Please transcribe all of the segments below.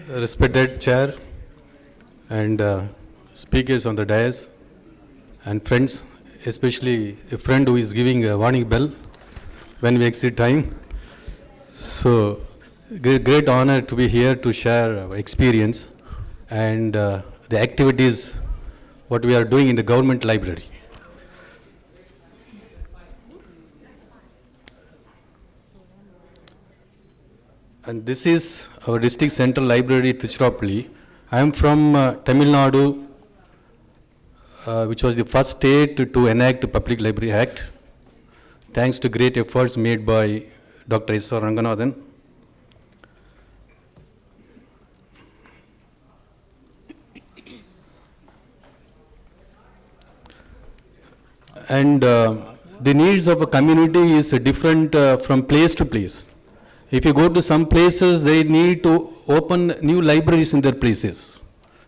Respected chair and speakers on the dais and friends, especially a friend who is giving a warning bell when we exceed time. So, great honor to be here to share our experience and the activities what we are doing in the government library. And this is our district central library, Tiruchirappalli. I am from Tamil Nadu, which was the first state to enact the Public Library Act, thanks to great efforts made by Dr. S.R. Ranganathan. And the needs of a community is different from place to place. If you go to some places, they need to open new libraries in their places.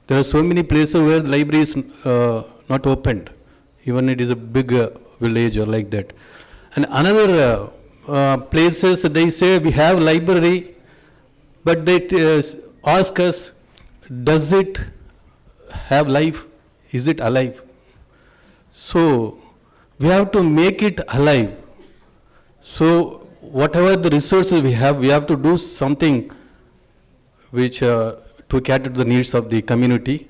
There are so many places where the library is not opened, even it is a big village or like that. And another places, they say we have library, but they ask us, does it have life? Is it alive? So we have to make it alive. So whatever the resources we have to do something which to cater to the needs of the community.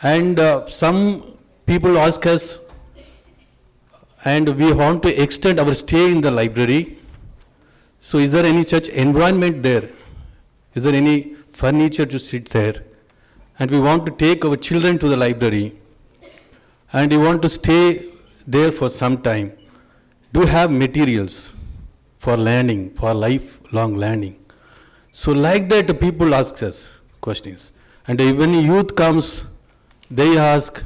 And some people ask us, and we want to extend our stay in the library. So is there any such environment there? Is there any furniture to sit there? And we want to take our children to the library, and we want to stay there for some time. Do have materials for learning, for lifelong learning. So like that, people ask us questions. And when youth comes, they ask,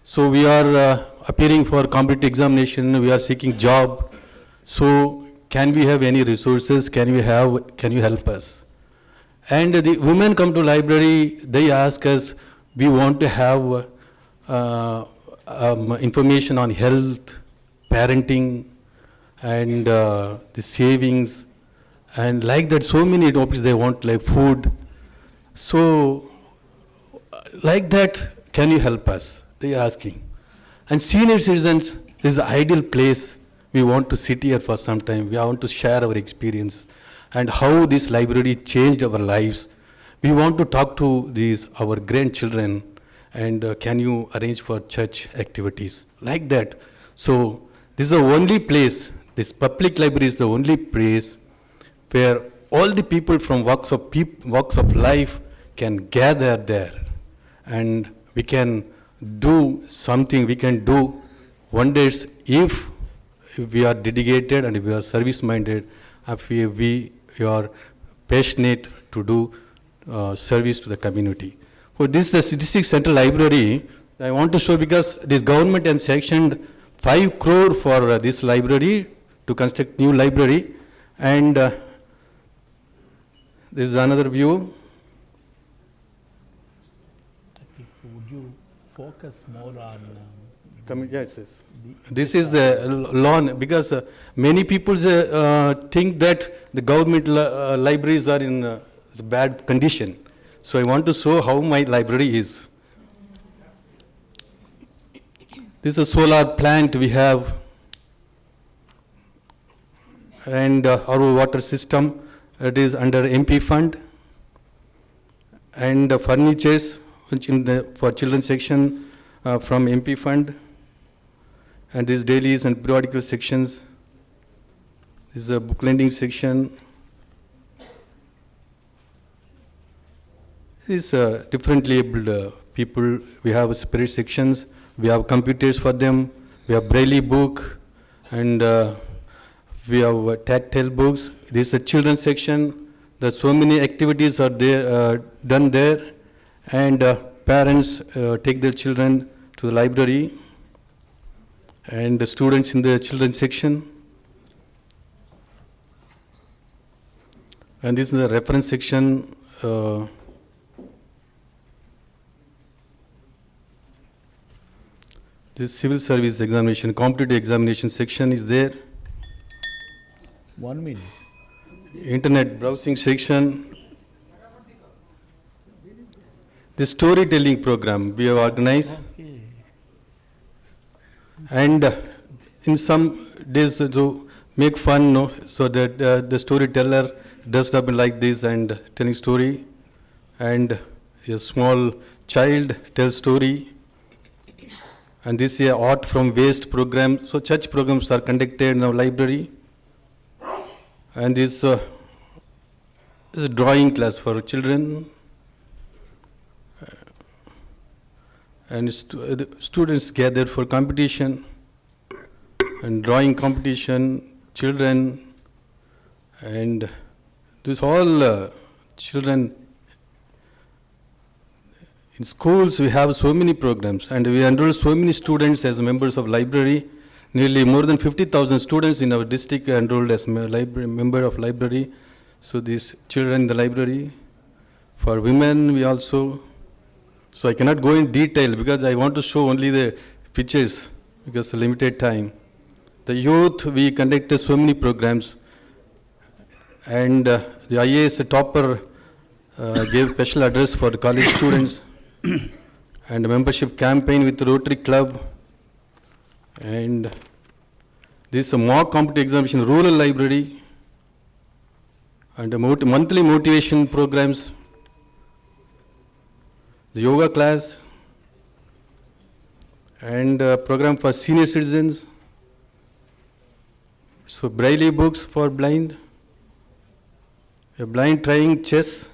so we are appearing for competitive examination, we are seeking job. So can we have any resources? Can you help us? And the women come to library, they ask us, we want to have information on health, parenting, and the savings, and like that, so many topics they want, like food. So, like that, can you help us? They are asking. And senior citizens, this is the ideal place. We want to sit here for some time. We want to share our experience and how this library changed our lives. We want to talk to our grandchildren, and can you arrange for church activities? Like that. So, this is the only place. This public library is the only place where all the people from walks of life can gather there, and we can do something. We can do wonders if we are dedicated and if we are service-minded, if we are passionate to do service to the community. For this, the district central library, I want to show, because this government has sanctioned 5 crore for this library to construct new library, and this is another view. Would you focus more on? Yes. This is the lawn, because many people think that the government libraries are in bad condition. So I want to show how my library is. This is a solar plant we have, and our water system, it is under MP fund, and furnitures which for children section from MP fund, and these dailies and periodical sections. This is a book lending section. These differently abled people, we have spirit sections, we have computers for them, we have braille book, and we have tactile books. This is a children's section. There's so many activities are there, done there, and parents take their children to the library, and the students in the children's section. And this is the reference section. This civil service examination, competitive examination section is there. 1 minute. Internet browsing section. the storytelling program we have organized. Okay. And in some days to make fun, no, so that the storyteller dressed up like this and telling story, and a small child tells story. And this is a art from waste program. So such programs are conducted in our library. And this is a drawing class for children. And the students gathered for competition and drawing competition, children, and this all children. In schools, we have so many programs, and we enroll so many students as members of library. Nearly more than 50,000 students in our district enrolled as member of library. So these children in the library. For women, we also. So I cannot go in detail because I want to show only the pictures because of limited time. The youth, we conducted so many programs, and the IAS topper gave special address for the college students, and a membership campaign with the Rotary Club, and this mock competitive examination, rural library, and the monthly motivation programs, the yoga class, and a program for senior citizens. So Braille books for blind, a blind trying chess,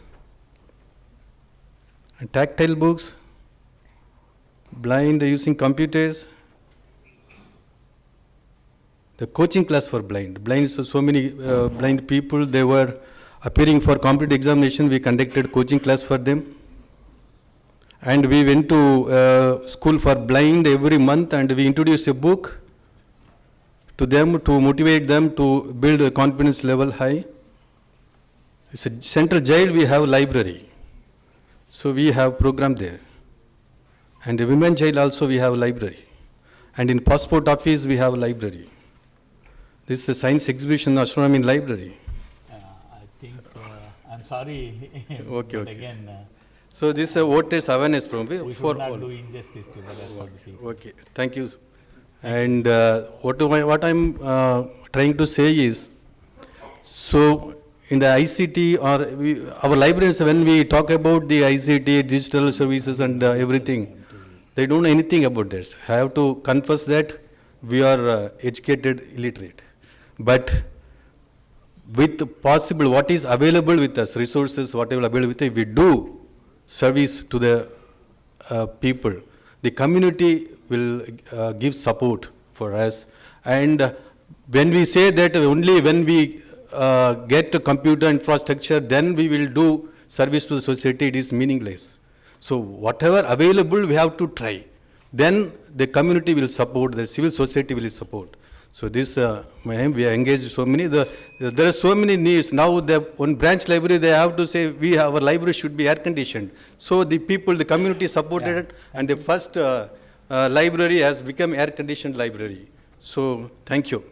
and tactile books, blind using computers, the coaching class for blind, so many blind people, they were appearing for competitive examination, we conducted coaching class for them. And we went to school for blind every month, and we introduced a book to them to motivate them to build a confidence level high. It's a central jail, we have library. So we have program there. And the women jail also we have library. And in passport office we have library. This is a science exhibition, astronomy library. I think, I'm sorry. Okay, but okay. Again, So this is a voters awareness program we for should not all. do injustice to the responsibility. Okay, thank you. And what I'm trying to say is, so in the ICT or our libraries, when we talk about the ICT, digital services and everything, they don't know anything about this. I have to confess that we are educated illiterate. But with possible, what is available with us, resources, whatever available with us, we do service to the people. The community will give support for us. And when we say that only when we get a computer infrastructure, then we will do service to the society, it is meaningless. So whatever available, we have to try. Then the community will support, the civil society will support. So this, we are engaged so many, there are so many needs. Now one branch library, they have to say, our library should be air conditioned. So the people, the community supported it, and the first library has become air conditioned library. So thank you.